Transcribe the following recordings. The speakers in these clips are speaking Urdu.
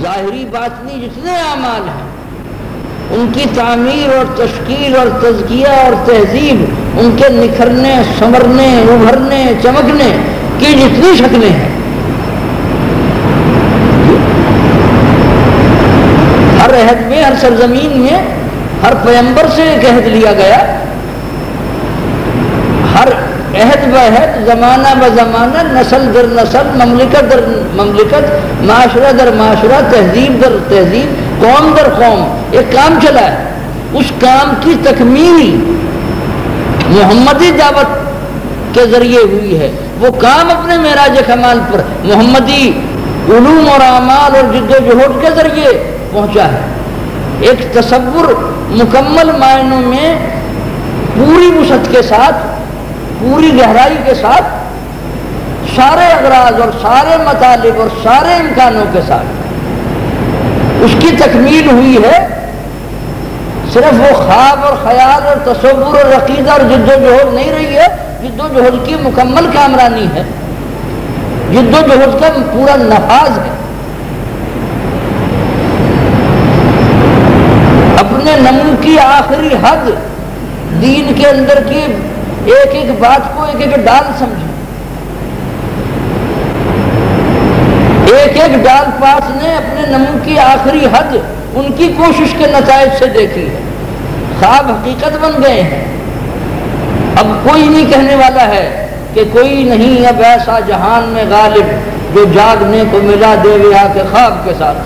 ظاہری باطنی جتنے اعمال ہیں ان کی تعمیر اور تشکیل اور تزکیہ اور تہذیب، ان کے نکھرنے، سنورنے، ابھرنے، چمکنے کی جتنی شکلیں ہیں، ہر عہد میں، ہر سرزمین میں، ہر پیغمبر سے ایک عہد لیا گیا، ہر عہد بعہد، زمانہ بزمانہ، نسل در نسل، مملکت در مملکت، معاشرہ در معاشرہ، تہذیب در تہذیب، قوم در قوم ایک کام چلا ہے۔ اس کام کی تکمیل محمدی دعوت کے ذریعے ہوئی ہے۔ وہ کام اپنے معراج کمال پر محمدی علوم اور اعمال اور جد و جہد کے ذریعے پہنچا ہے۔ ایک تصور مکمل معنوں میں پوری وسعت کے ساتھ، پوری گہرائی کے ساتھ، سارے اغراض اور سارے مطالب اور سارے امکانوں کے ساتھ اس کی تکمیل ہوئی ہے۔ صرف وہ خواب اور خیال اور تصور اور عقیدہ اور جد و جہد نہیں رہی ہے، جد و جہد کی مکمل کامرانی ہے، جد و جہد کا پورا نفاذ ہے۔ اپنے نمو کی آخری حد دین کے اندر کی ایک ایک بات کو ایک ایک ڈال سمجھے، ایک ایک ڈال پاس نے اپنے نمو کی آخری حد ان کی کوشش کے نتائج سے دیکھی ہے۔ خواب حقیقت بن گئے ہیں۔ اب کوئی نہیں کہنے والا ہے کہ کوئی نہیں اب ایسا جہان میں غالب جو جاگنے کو ملا دے گیا کے خواب کے ساتھ۔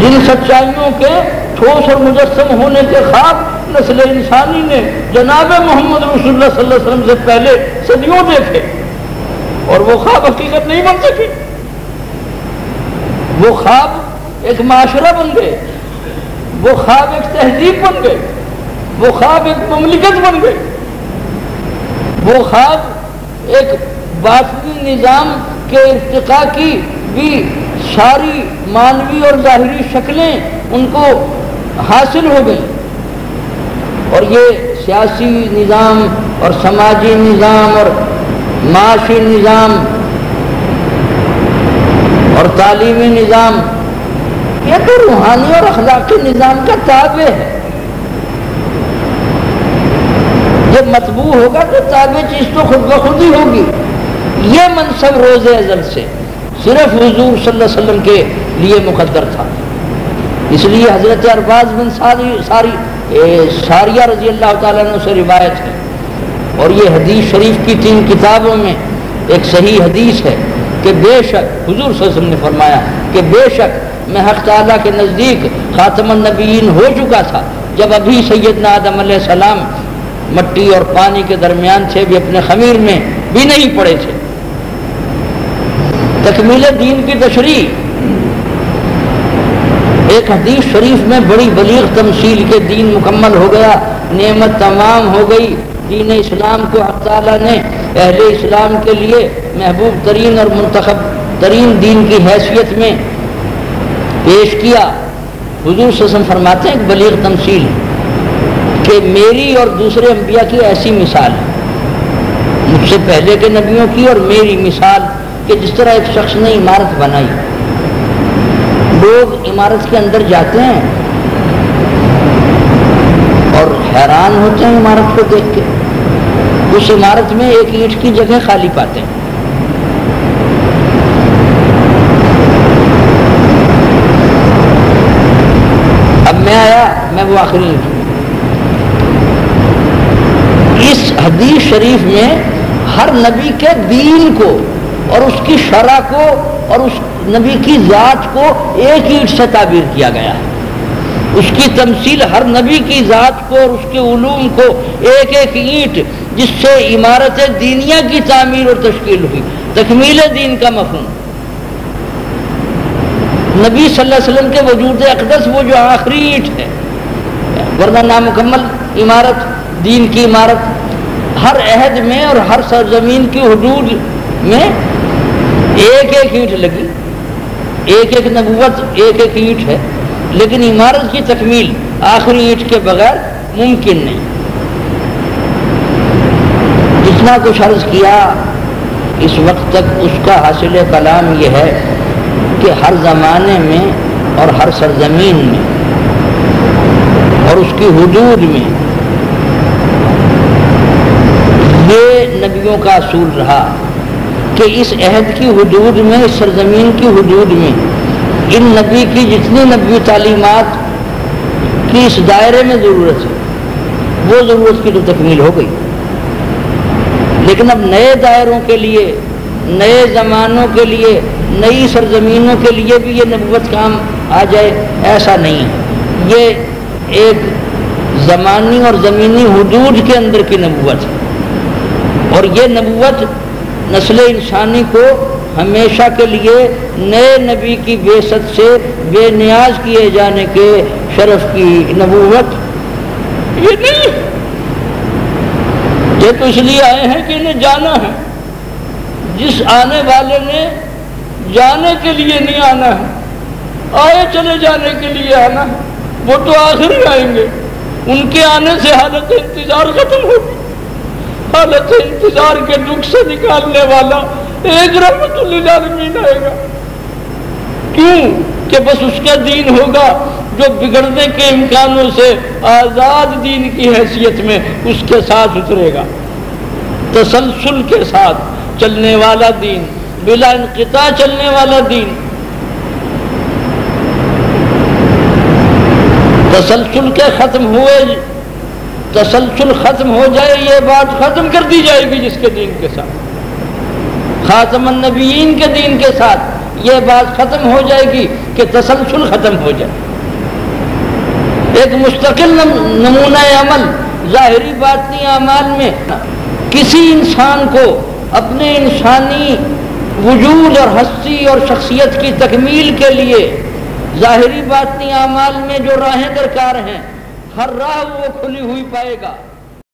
جن سچائیوں کے ٹھوس اور مجسم ہونے کے خواب نسل انسانی نے جناب محمد رسول اللہ صلی اللہ علیہ وسلم سے پہلے صدیوں دیکھے، اور وہ خواب حقیقت نہیں بن سکے۔ وہ خواب ایک معاشرہ بن گئے، وہ خواب ایک تہذیب بن گئے، وہ خواب ایک مملکت بن گئے، وہ خواب ایک باطنی نظام کے ارتقاء کی بھی ساری مانوی اور ظاہری شکلیں ان کو حاصل ہو گئیں۔ اور یہ سیاسی نظام اور سماجی نظام اور معاشی نظام اور تعلیمی نظام، یہ تو روحانی اور اخلاقی نظام کا تابع ہے۔ یہ مطبوع ہوگا تو تابع چیز تو خود بخود ہی ہوگی۔ یہ منصب روز ازل سے صرف حضور صلی اللہ علیہ وسلم کے لیے مقدر تھا۔ اس لیے حضرت ارباز بن ساریہ رضی اللہ تعالیٰ عنہ سے روایت ہے، اور یہ حدیث شریف کی 3 کتابوں میں ایک صحیح حدیث ہے کہ بے شک حضور صلی اللہ علیہ وسلم نے فرمایا کہ بے شک میں حق تعالیٰ کے نزدیک خاتم النبیین ہو چکا تھا جب ابھی سیدنا آدم علیہ السلام مٹی اور پانی کے درمیان سے بھی اپنے خمیر میں بھی نہیں پڑے تھے۔ تکمیل دین کی تشریح ایک حدیث شریف میں بڑی بلیغ تمثیل کے دین مکمل ہو گیا، نعمت تمام ہو گئی۔ دین اسلام کو حق تعالیٰ نے اہل اسلام کے لیے محبوب ترین اور منتخب ترین دین کی حیثیت میں پیش کیا۔ حضور صلی اللہ علیہ وسلم فرماتے ہیں ایک بلیغ تمثیل کہ میری اور دوسرے انبیاء کی ایسی مثال ہے، مجھ سے پہلے کے نبیوں کی اور میری مثال، کہ جس طرح ایک شخص نے عمارت بنائی، لوگ عمارت کے اندر جاتے ہیں اور حیران ہوتے ہیں عمارت کو دیکھ کے، اس عمارت میں ایک اینٹ کی جگہ خالی پاتے ہیں۔ اب میں آیا، میں وہ آخری اینٹ ہوں۔ اس حدیث شریف میں ہر نبی کے دین کو اور اس کی شرع کو اور اس نبی کی ذات کو ایک اینٹ سے تعبیر کیا گیا ہے۔ اس کی تمثیل ہر نبی کی ذات کو اور اس کے علوم کو ایک ایک اینٹ جس سے عمارت دینیہ کی تعمیر اور تشکیل ہوئی، تکمیل دین کا مفہوم۔ نبی صلی اللہ علیہ وسلم کے وجود اقدس وہ جو آخری اینٹ ہے، ورنہ نامکمل عمارت، دین کی عمارت ہر عہد میں اور ہر سرزمین کی حدود میں ایک ایک اینٹ لگی، ایک ایک نبوت ایک ایک اینٹ ہے، لیکن عمارت کی تکمیل آخری اینٹ کے بغیر ممکن نہیں۔ جتنا کچھ عرض کیا اس وقت تک اس کا حاصل کلام یہ ہے کہ ہر زمانے میں اور ہر سرزمین میں اور اس کی حدود میں یہ نبیوں کا اصول رہا کہ اس عہد کی حدود میں، اس سرزمین کی حدود میں ان نبی کی جتنی نبوی تعلیمات کی اس دائرے میں ضرورت ہے وہ ضرورت کی تو تکمیل ہو گئی، لیکن اب نئے دائروں کے لیے، نئے زمانوں کے لیے، نئی سرزمینوں کے لیے بھی یہ نبوت کام آ جائے ایسا نہیں ہے۔ یہ ایک زمانی اور زمینی حدود کے اندر کی نبوت ہے، اور یہ نبوت نسل انسانی کو ہمیشہ کے لیے نئے نبی کی بعثت سے بے نیاز کیے جانے کے شرف کی نبوت یہ نہیں ہے۔ یہ تو اس لیے آئے ہیں کہ انہیں جانا ہے، جس آنے والے نے جانے کے لیے نہیں آنا ہے، آئے چلے جانے کے لیے آنا ہے، وہ تو آخر ہی آئیں گے، ان کے آنے سے حالت انتظار ختم ہوگی۔ حالت انتظار کے دکھ سے نکالنے والا ایک رحمت للعالمین آئے گا۔ کیوں کہ بس اس کا دین ہوگا جو بگڑنے کے امکانوں سے آزاد دین کی حیثیت میں اس کے ساتھ اترے گا، تسلسل کے ساتھ چلنے والا دین، بلا انقطاع چلنے والا دین۔ تسلسل کے ختم ہوئے، تسلسل ختم ہو جائے یہ بات ختم کر دی جائے گی جس کے دین کے ساتھ، خاتم النبیین کے دین کے ساتھ یہ بات ختم ہو جائے گی کہ تسلسل ختم ہو جائے۔ ایک مستقل نمونہ عمل ظاہری باطنی اعمال میں کسی انسان کو اپنے انسانی وجود اور ہستی اور شخصیت کی تکمیل کے لیے ظاہری باطنی اعمال میں جو راہیں درکار ہیں ہر راہ وہ کھلی ہوئی پائے گا۔